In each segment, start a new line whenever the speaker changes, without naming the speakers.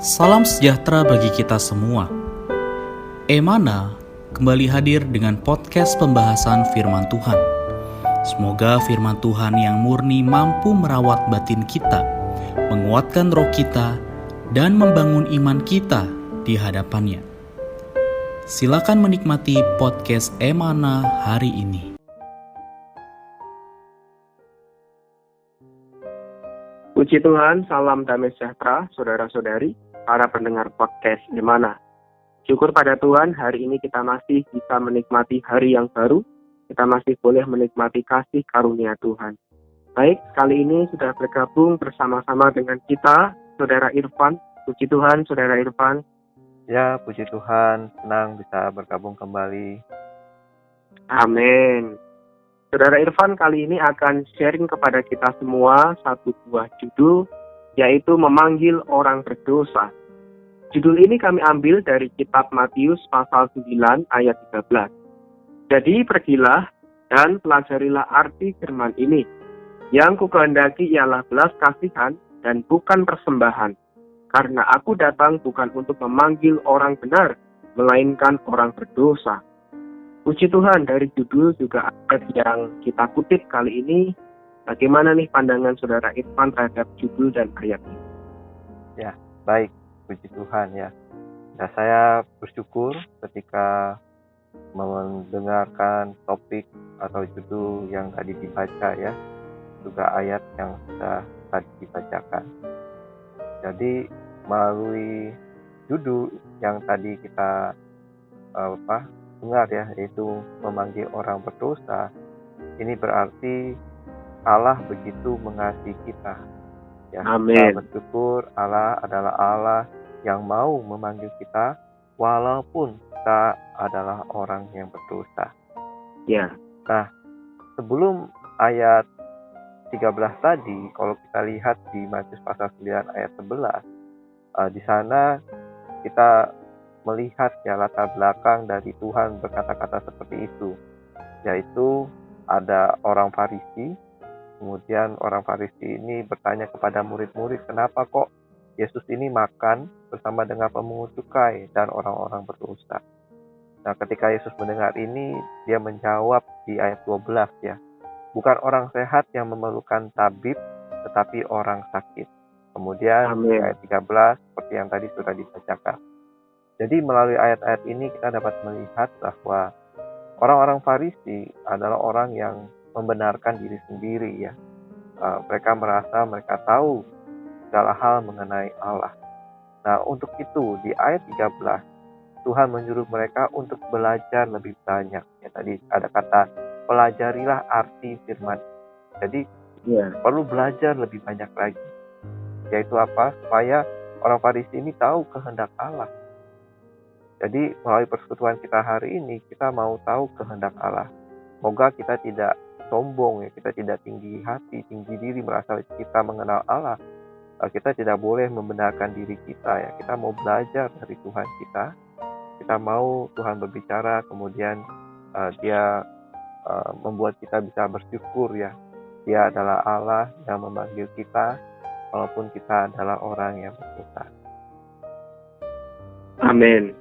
Salam sejahtera bagi kita semua. Emana kembali hadir dengan podcast pembahasan firman Tuhan. Semoga firman Tuhan yang murni mampu merawat batin kita, menguatkan roh kita, dan membangun iman kita di hadapannya. Silakan menikmati podcast Emana hari ini.
Puji Tuhan, salam damai sejahtera, saudara-saudari, para pendengar podcast Emana. Syukur pada Tuhan, hari ini kita masih bisa menikmati hari yang baru, kita masih boleh menikmati kasih karunia Tuhan. Baik, kali ini sudah bergabung bersama-sama dengan kita, Saudara Irfan. Puji Tuhan, Saudara Irfan.
Ya, puji Tuhan, senang bisa bergabung kembali.
Amin. Saudara Irfan kali ini akan sharing kepada kita semua satu buah judul, yaitu memanggil orang berdosa. Judul ini kami ambil dari kitab Matius pasal 9 ayat 13. Jadi pergilah dan pelajarilah arti firman ini. Yang kukehendaki ialah belas kasihan dan bukan persembahan. Karena aku datang bukan untuk memanggil orang benar, melainkan orang berdosa. Puji Tuhan, dari judul juga ayat yang kita kutip kali ini. Bagaimana nih pandangan Saudara Irfan terhadap judul dan ayat ini?
Ya, baik. Puji Tuhan ya. Nah, saya bersyukur ketika mendengarkan topik atau judul yang tadi dibaca ya. Juga ayat yang sudah tadi dibacakan. Jadi, melalui judul yang tadi kita dengar ya, yaitu memanggil orang berdosa, ini berarti Allah begitu mengasihi kita. Ya,
Amin.
kita bersyukur Allah adalah Allah yang mau memanggil kita walaupun kita adalah orang yang berdosa.
Ya.
Nah, sebelum ayat 13 tadi, kalau kita lihat di Matius pasal 9 ayat 11, di sana kita melihat ya latar belakang dari Tuhan berkata-kata seperti itu, yaitu ada orang Farisi. Kemudian orang Farisi ini bertanya kepada murid-murid, kenapa kok Yesus ini makan bersama dengan pemungut cukai dan orang-orang berdosa. Nah, ketika Yesus mendengar ini, dia menjawab di ayat 12 ya, bukan orang sehat yang memerlukan tabib, tetapi orang sakit. Kemudian di ayat 13 seperti yang tadi sudah dibacakan. Jadi melalui ayat-ayat ini kita dapat melihat bahwa orang-orang Farisi adalah orang yang membenarkan diri sendiri ya. Mereka merasa mereka tahu segala hal mengenai Allah. Nah, untuk itu di ayat 13 Tuhan menyuruh mereka untuk belajar lebih banyak. Ya, tadi ada kata pelajarilah arti firman. Jadi perlu belajar lebih banyak lagi. Yaitu apa? Supaya orang Farisi ini tahu kehendak Allah. Jadi melalui persekutuan kita hari ini, kita mau tahu kehendak Allah. Semoga kita tidak sombong, ya, kita tidak tinggi hati, tinggi diri, merasa kita mengenal Allah. Kita tidak boleh membenarkan diri kita, ya. Kita mau belajar dari Tuhan kita. Kita mau Tuhan berbicara, kemudian Dia membuat kita bisa bersyukur, ya. Dia adalah Allah yang memanggil kita, walaupun kita adalah orang yang berdosa.
Amin.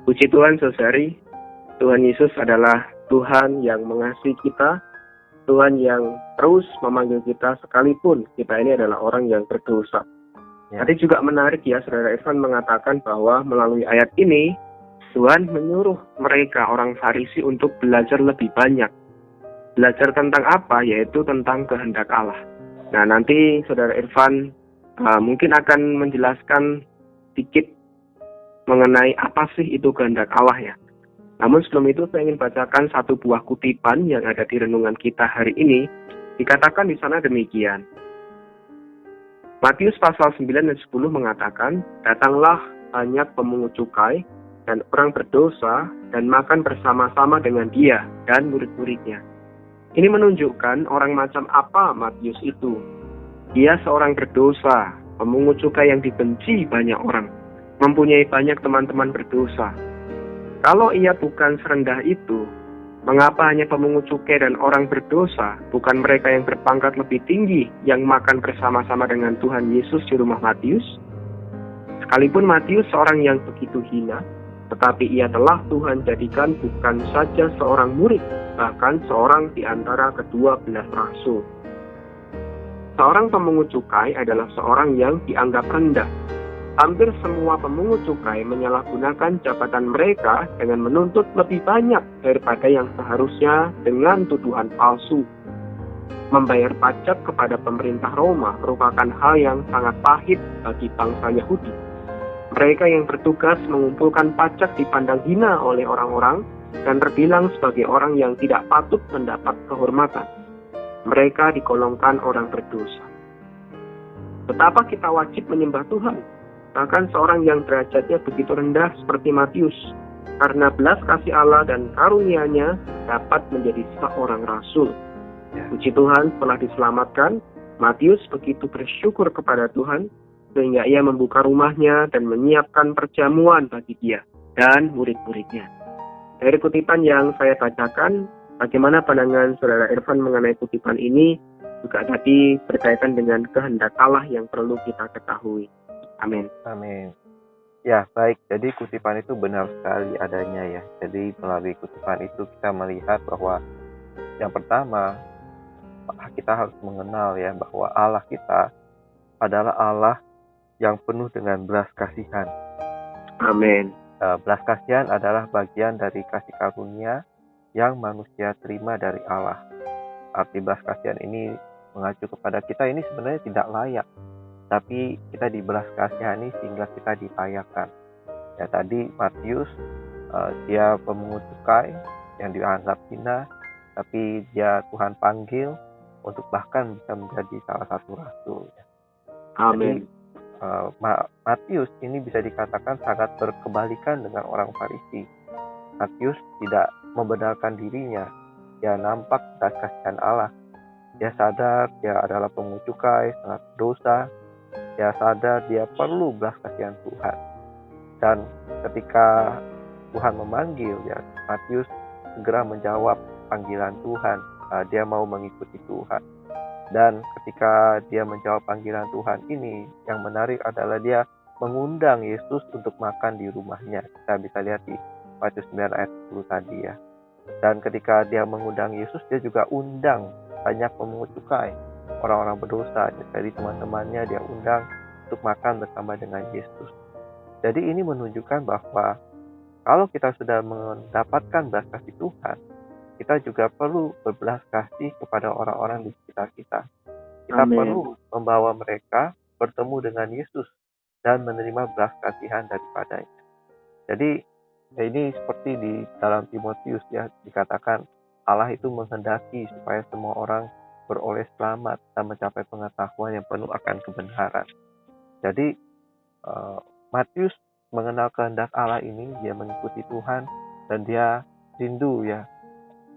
Puji Tuhan, saudari. Tuhan Yesus adalah Tuhan yang mengasihi kita, Tuhan yang terus memanggil kita sekalipun kita ini adalah orang yang berdosa. Ya. Tadi juga menarik ya, Saudara Irfan mengatakan bahwa melalui ayat ini, Tuhan menyuruh mereka orang Farisi untuk belajar lebih banyak. Belajar tentang apa? Yaitu tentang kehendak Allah. Nah, nanti Saudara Irfan mungkin akan menjelaskan sedikit mengenai apa sih itu kehendak Allah ya. Namun sebelum itu saya ingin bacakan satu buah kutipan yang ada di renungan kita hari ini. Dikatakan di sana demikian. Matius pasal 9 dan 10 mengatakan, datanglah banyak pemungut cukai dan orang berdosa dan makan bersama-sama dengan dia dan murid-muridnya. Ini menunjukkan orang macam apa Matius itu. Dia seorang berdosa, pemungut cukai yang dibenci banyak orang, mempunyai banyak teman-teman berdosa. Kalau ia bukan serendah itu, mengapa hanya pemungut cukai dan orang berdosa, bukan mereka yang berpangkat lebih tinggi, yang makan bersama-sama dengan Tuhan Yesus di rumah Matius? Sekalipun Matius seorang yang begitu hina, tetapi ia telah Tuhan jadikan bukan saja seorang murid, bahkan seorang di antara ke-12 rasul. Seorang pemungut cukai adalah seorang yang dianggap rendah. Hampir semua pemungut cukai menyalahgunakan jabatan mereka dengan menuntut lebih banyak daripada yang seharusnya dengan tuduhan palsu. Membayar pajak kepada pemerintah Roma merupakan hal yang sangat pahit bagi bangsa Yahudi. Mereka yang bertugas mengumpulkan pajak dipandang hina oleh orang-orang dan terbilang sebagai orang yang tidak patut mendapat kehormatan. Mereka digolongkan orang berdosa. Betapa kita wajib menyembah Tuhan, bahkan seorang yang derajatnya begitu rendah seperti Matius, karena belas kasih Allah dan karunia-Nya dapat menjadi seorang rasul. Puji Tuhan, setelah diselamatkan, Matius begitu bersyukur kepada Tuhan, sehingga ia membuka rumahnya dan menyiapkan perjamuan bagi dia dan murid-muridnya. Dari kutipan yang saya bacakan, bagaimana pandangan Saudara Irfan mengenai kutipan ini juga tadi berkaitan dengan kehendak Allah yang perlu kita ketahui. Amin.
Amin. Ya, baik. Jadi kutipan itu benar sekali adanya ya. Jadi melalui kutipan itu kita melihat bahwa yang pertama, kita harus mengenal ya bahwa Allah kita adalah Allah yang penuh dengan belas kasihan.
Amin.
Belas kasihan adalah bagian dari kasih karunia yang manusia terima dari Allah. Arti belas kasihan ini mengacu kepada kita ini sebenarnya tidak layak, tapi kita dibelas kasihani sehingga kita dilayakan. Ya, tadi Matius dia pemungut cukai yang dianggap hina, tapi dia Tuhan panggil untuk bahkan bisa menjadi salah satu rasul.
Amin.
Jadi, Matius ini bisa dikatakan sangat berkebalikan dengan orang Farisi. Matius tidak membenarkan dirinya, dia nampak belas kasihan Allah. Dia sadar dia adalah pemungut cukai, sangat dosa. Dia sadar dia perlu belas kasihan Tuhan. Dan ketika Tuhan memanggil, ya Matius segera menjawab panggilan Tuhan. Dia mau mengikuti Tuhan. Dan ketika dia menjawab panggilan Tuhan ini, yang menarik adalah dia mengundang Yesus untuk makan di rumahnya. Kita bisa lihat di Matius 9 ayat 10 tadi ya. Dan ketika dia mengundang Yesus, dia juga undang banyak pemungut cukai, orang-orang berdosa. Jadi teman-temannya dia undang untuk makan bersama dengan Yesus. Jadi ini menunjukkan bahwa kalau kita sudah mendapatkan belas kasih Tuhan, kita juga perlu berbelas kasih kepada orang-orang di sekitar kita. Kita
Amin.
perlu membawa mereka bertemu dengan Yesus dan menerima belas kasihan daripadanya. Jadi ini seperti di dalam Timotius ya, dikatakan Allah itu menghendaki supaya semua orang beroleh selamat dan mencapai pengetahuan yang penuh akan kebenaran. Jadi Matius mengenal kehendak Allah ini, dia mengikuti Tuhan dan dia rindu ya.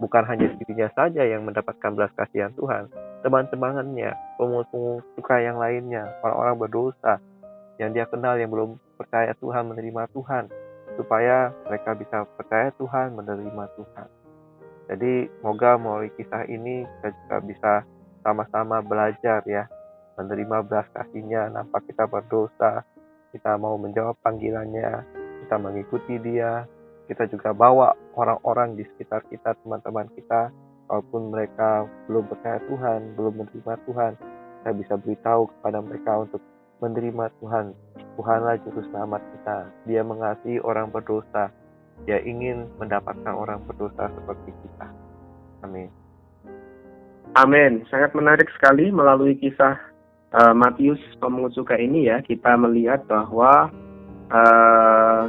Bukan hanya dirinya saja yang mendapatkan belas kasihan Tuhan, teman-temannya, pemungut cukai yang lainnya, orang-orang berdosa yang dia kenal yang belum percaya Tuhan, menerima Tuhan, supaya mereka bisa percaya Tuhan, menerima Tuhan. Jadi semoga melalui kisah ini kita juga bisa sama-sama belajar ya, menerima belas kasih-Nya. Nampak kita berdosa, kita mau menjawab panggilannya, kita mengikuti Dia. Kita juga bawa orang-orang di sekitar kita, teman-teman kita, walaupun mereka belum percaya Tuhan, belum menerima Tuhan, kita bisa beritahu kepada mereka untuk menerima Tuhan. Tuhanlah juru selamat kita. Dia mengasihi orang berdosa. Dia ingin mendapatkan orang berdosa seperti kita. Amin.
Amin. Sangat menarik sekali melalui kisah Matius pemungut cukai ini ya, kita melihat bahwa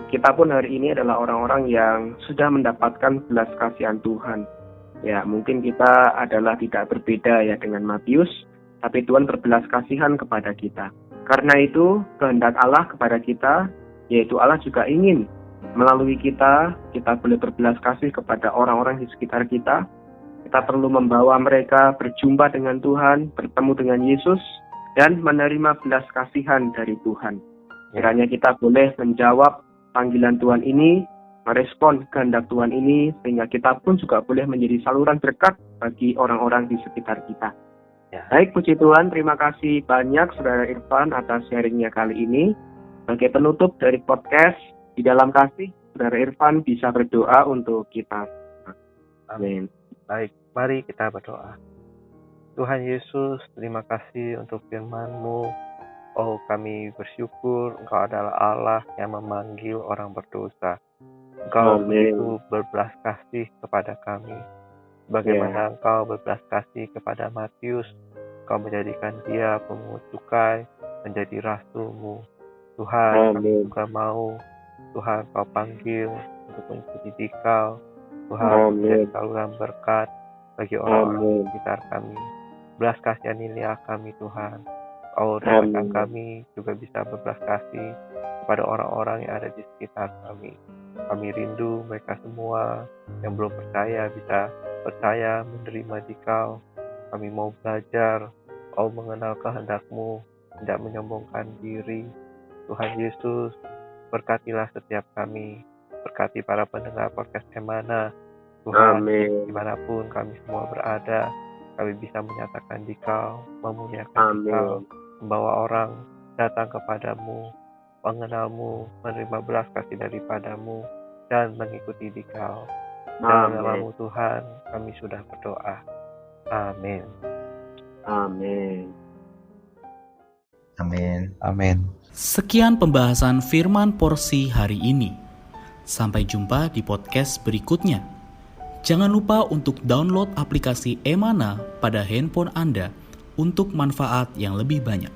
kita pun hari ini adalah orang-orang yang sudah mendapatkan belas kasihan Tuhan. Ya, mungkin kita adalah tidak berbeda ya dengan Matius, tapi Tuhan berbelas kasihan kepada kita. Karena itu, kehendak Allah kepada kita, yaitu Allah juga ingin melalui kita boleh berbelas kasih kepada orang-orang di sekitar kita. Kita perlu membawa mereka berjumpa dengan Tuhan, bertemu dengan Yesus, dan menerima belas kasihan dari Tuhan. Kiranya kita boleh menjawab panggilan Tuhan ini, merespon kehendak Tuhan ini, sehingga kita pun juga boleh menjadi saluran berkat bagi orang-orang di sekitar kita.
Ya.
Baik, puji Tuhan, terima kasih banyak Saudara Irfan atas sharingnya kali ini. Sebagai penutup dari podcast Di Dalam Kasih, Saudara Irfan bisa berdoa untuk kita. Amin.
Baik, mari kita berdoa. Tuhan Yesus, terima kasih untuk firman-Mu. Oh, kami bersyukur Engkau adalah Allah yang memanggil orang berdosa. Engkau begitu berbelas kasih kepada kami. Bagaimana Engkau berbelas kasih kepada Matius, Engkau menjadikan dia pemungut cukai, menjadi rasul-Mu. Tuhan, kami juga mau Tuhan Kau panggil untuk mengikuti Dikau. Tuhan, menjadi saluran berkat bagi orang-orang di sekitar kami. Belas kasihan kami Tuhan. Kau dapatkan kami juga bisa berbelas kasih kepada orang-orang yang ada di sekitar kami. Kami rindu mereka semua yang belum percaya bisa percaya menerima Dikau. Kami mau belajar, mengenal kehendak-Mu, tidak menyombongkan diri. Tuhan Yesus, berkatilah setiap kami. Berkati para pendengar podcast Emana. Tuhan, dimanapun kami semua berada, kami bisa menyatakan Dikau, memuliakan Dikau, membawa orang datang kepadamu, mengenal-Mu, menerima belas kasih daripada-Mu, dan mengikuti Dikau. Dalam nama-Mu Tuhan, kami sudah berdoa. Amin.
Amin.
Amin. Amin.
Sekian pembahasan firman porsi hari ini. Sampai jumpa di podcast berikutnya. Jangan lupa untuk download aplikasi Emana pada handphone Anda untuk manfaat yang lebih banyak.